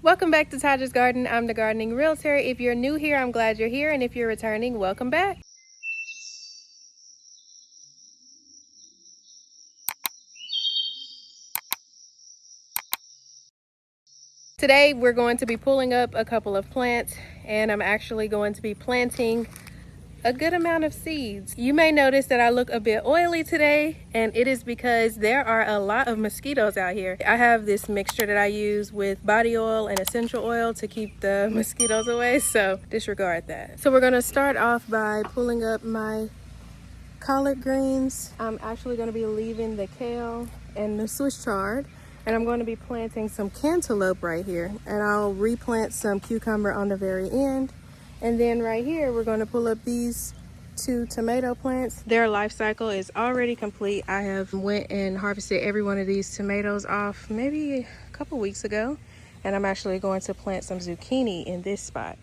Welcome back to Taja's Garden. I'm the gardening realtor. If you're new here, I'm glad you're here, and if you're returning, welcome back. Today we're going to be pulling up a couple of plants, and I'm actually going to be planting a good amount of seeds. You may notice that I look a bit oily today, and it is because there are a lot of mosquitoes out here. I have this mixture that I use with body oil and essential oil to keep the mosquitoes away, so disregard that. So we're gonna start off by pulling up my collard greens. I'm actually going to be leaving the kale and the Swiss chard, and I'm going to be planting some cantaloupe right here, and I'll replant some cucumber on the very end. And then right here we're going to pull up these two tomato plants. Their life cycle is already complete. I have went and harvested every one of these tomatoes off maybe a couple weeks ago, and I'm actually going to plant some zucchini in this spot.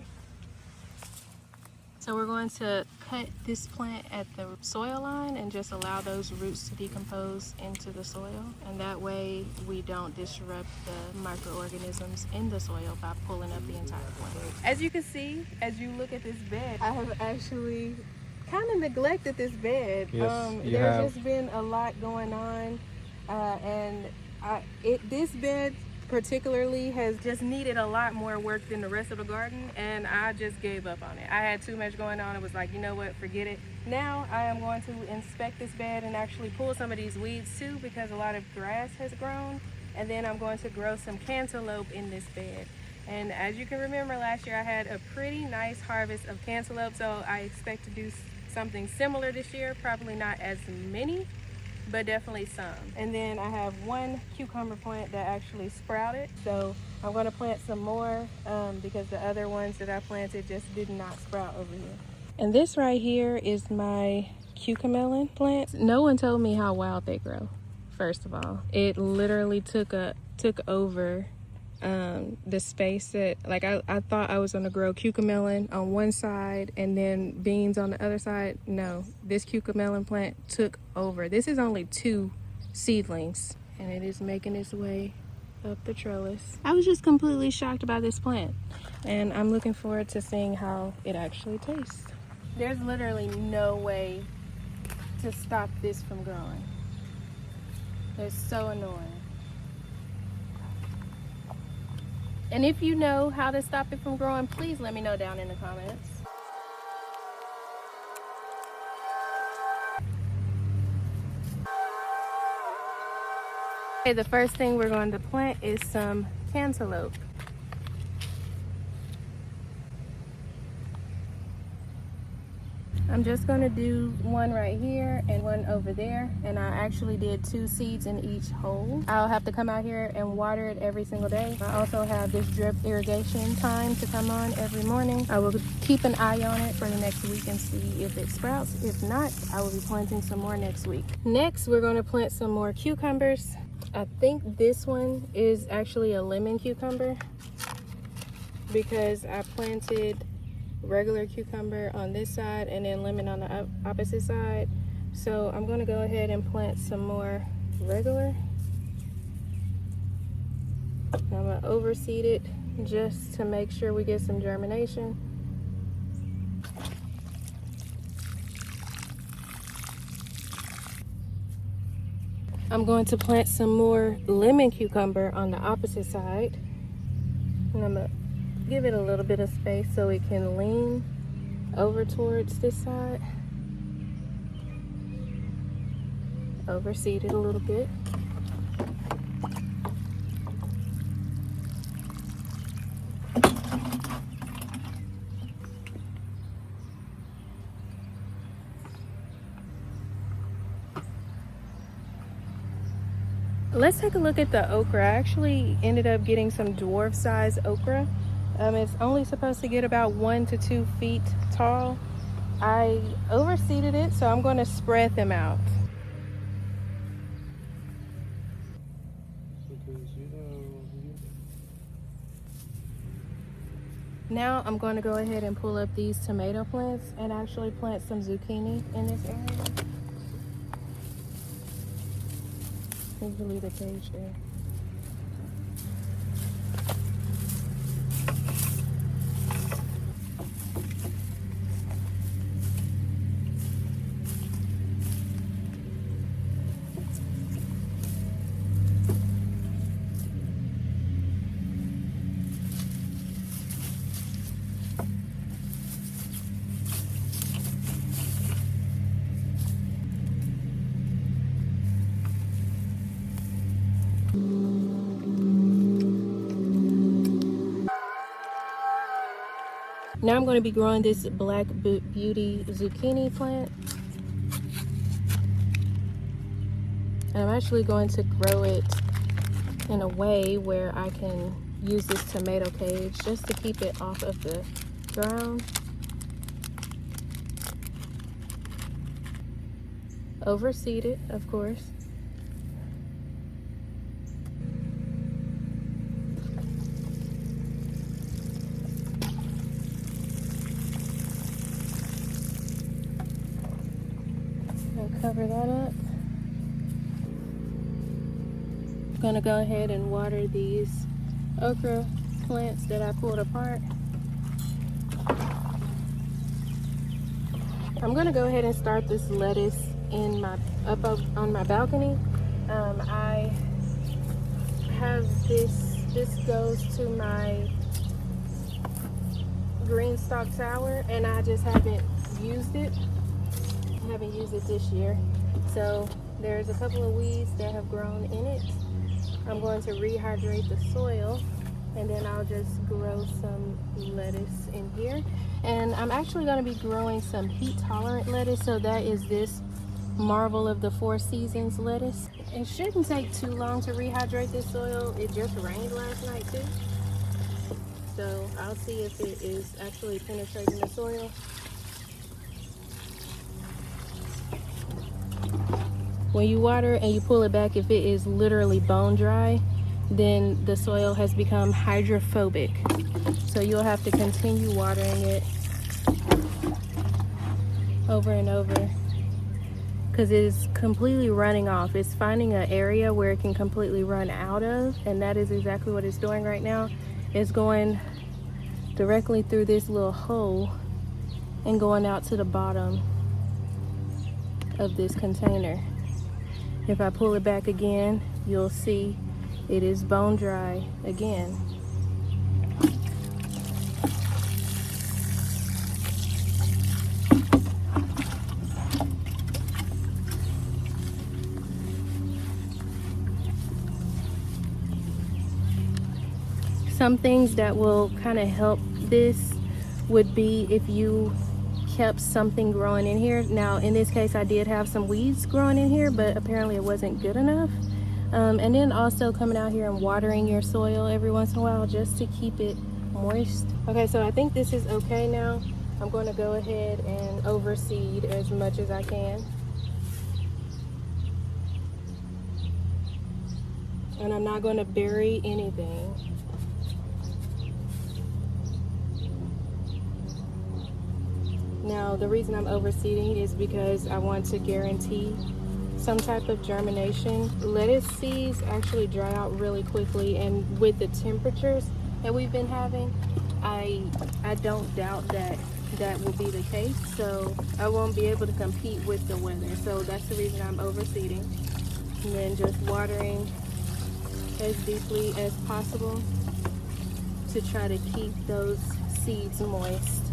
So we're going to cut this plant at the soil line and just allow those roots to decompose into the soil. And that way we don't disrupt the microorganisms in the soil by pulling up the entire plant. As you can see, as you look at this bed, I have actually kind of neglected this bed. Yes, there's just been a lot going on, this bed particularly has just needed a lot more work than the rest of the garden, and I just gave up on it. I had too much going on. It was like, you know what, forget it. Now I am going to inspect this bed and actually pull some of these weeds too, because a lot of grass has grown, and then I'm going to grow some cantaloupe in this bed. And as you can remember, last year I had a pretty nice harvest of cantaloupe, so I expect to do something similar this year. Probably not as many, but definitely some. And then I have one cucumber plant that actually sprouted, so I'm going to plant some more because the other ones that I planted just did not sprout over here. And this right here is my cucamelon plant. No one told me how wild they grow. First of all, it literally took over the space that, like, I thought I was going to grow cucamelon on one side and then beans on the other side. No, this cucamelon plant took over. This is only 2 seedlings, and it is making its way up the trellis. I was just completely shocked by this plant, and I'm looking forward to seeing how it actually tastes. There's literally no way to stop this from growing. It's so annoying. And if you know how to stop it from growing, please let me know down in the comments. Okay, the first thing we're going to plant is some cantaloupe. I'm just going to do one right here and one over there, and I actually did 2 seeds in each hole. I'll have to come out here and water it every single day. I also have this drip irrigation time to come on every morning. I will keep an eye on it for the next week and see if it sprouts. If not, I will be planting some more next week. Next, we're going to plant some more cucumbers. I think this one is actually a lemon cucumber because I planted regular cucumber on this side and then lemon on the opposite side. So I'm going to go ahead and plant some more regular. I'm going to overseed it just to make sure we get some germination. I'm going to plant some more lemon cucumber on the opposite side, and I'm going to give it a little bit of space so it can lean over towards this side. Overseed it a little bit. Let's take a look at the okra. I actually ended up getting some dwarf size okra. It's only supposed to get about 1 to 2 feet tall. I overseeded it, so I'm going to spread them out. Now I'm going to go ahead and pull up these tomato plants and actually plant some zucchini in this area. Usually the page there. Now I'm going to be growing this Black Beauty zucchini plant. And I'm actually going to grow it in a way where I can use this tomato cage just to keep it off of the ground. Overseed it, of course. And cover that up. I'm gonna go ahead and water these okra plants that I pulled apart. I'm gonna go ahead and start this lettuce in my up on my balcony. I have this goes to my green stalk sour, and I just haven't used it. I haven't used it this year, so there's a couple of weeds that have grown in it. I'm going to rehydrate the soil, and then I'll just grow some lettuce in here. And I'm actually going to be growing some heat tolerant lettuce, so that is this Marvel of the Four Seasons lettuce. It shouldn't take too long to rehydrate this soil. It just rained last night too, so I'll see if it is actually penetrating the soil. When you water and you pull it back, if it is literally bone dry, then the soil has become hydrophobic. So you'll have to continue watering it over and over because it is completely running off. It's finding an area where it can completely run out of, and that is exactly what it's doing right now. It's going directly through this little hole and going out to the bottom of this container. If I pull it back again, you'll see it is bone dry again. Some things that will kind of help this would be if you kept something growing in here. Now in this case I did have some weeds growing in here, but apparently it wasn't good enough. And then also coming out here and watering your soil every once in a while just to keep it moist. Okay, so I think this is okay now. I'm going to go ahead and overseed as much as I can. And I'm not going to bury anything. Now, the reason I'm overseeding is because I want to guarantee some type of germination. Lettuce seeds actually dry out really quickly, and with the temperatures that we've been having, I don't doubt that that will be the case. So I won't be able to compete with the weather. So that's the reason I'm overseeding. And then just watering as deeply as possible to try to keep those seeds moist.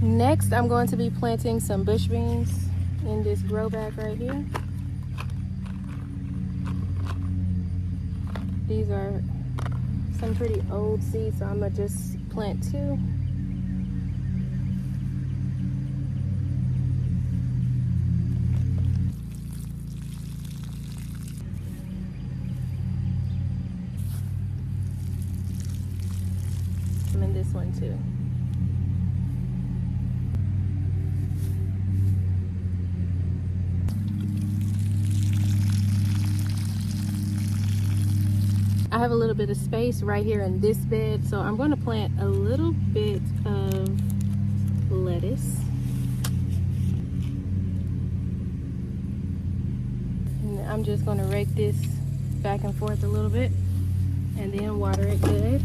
Next, I'm going to be planting some bush beans in this grow bag right here. These are some pretty old seeds, so I'm gonna just plant two. I'm in this one too. I have a little bit of space right here in this bed, so I'm going to plant a little bit of lettuce. And I'm just going to rake this back and forth a little bit and then water it good.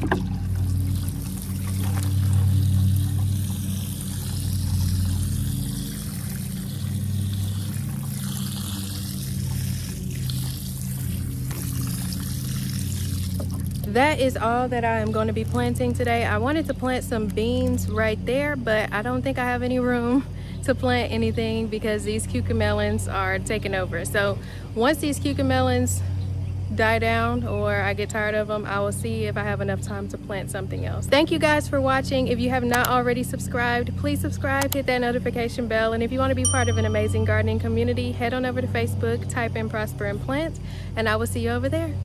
That is all that I am going to be planting today. I wanted to plant some beans right there, but I don't think I have any room to plant anything because these cucamelons are taking over. So once these cucamelons die down or I get tired of them, I will see if I have enough time to plant something else. Thank you guys for watching. If you have not already subscribed, please subscribe, hit that notification bell, and if you want to be part of an amazing gardening community, head on over to Facebook, type in Prosper and Plant, and I will see you over there.